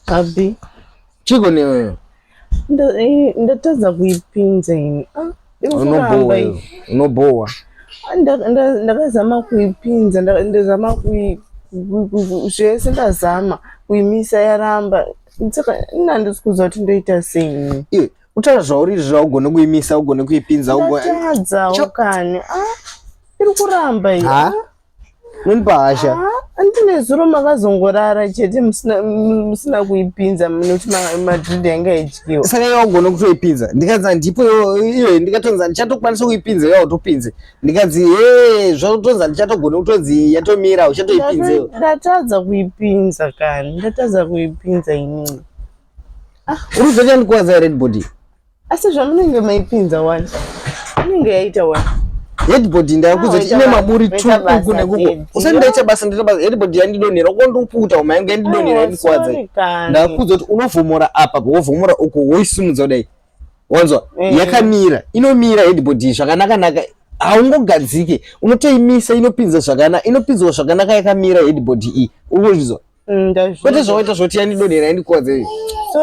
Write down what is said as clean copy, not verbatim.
Abi. Chiko ni wewe. Ndatadza kuipinza ini. Unoboa. Ndakazama kuipinza, ndazama zvese ndazama kuimisa yaramba. Saka ndandisikuziva kuti ndoita sei. Utaura zvauri zvaugone kuimisa ugone kuipinza ndatadzawo kani. Iri kuramba iyi. Nonipahasha. Andine zuro makazongorara chete musina kuipinza nokuti madhiridi yanga idyiwa. Saka yaugone kutoipinza. Ndikanzi ndipo iwe ndikatonza ndichatokwanisa kuipinza yawo topinze. Ndikanzi zvakutonza ndichatogone kutonzi yatomira uchatoipinza. Ndatadza kuipinza kani. Ndatadza kuipinza inini. Uruzocha ndikuwadza red body. Asi zvamunenge maipinza wani. Inenge yaita wani. Headboard ndakuzoti ine maburi tsvuku kune kuko. Usandaita basa headboard yandidonera kondoputa umayenga yandidonera ndikuwadza. Ndakuzoti unovhomora apa wovhomora uko woisimudza kudai. Wanzwa? Yakamira. Inomira headboard zvakanaka naka. Haungogadzike. Unotoimisa inopinza zvakanaka. Inopinzwa zvakanaka yakamira headboard iyi. Urikuzvizwa? Kwete zvawaita zvoti yandidonera ndikuwadza.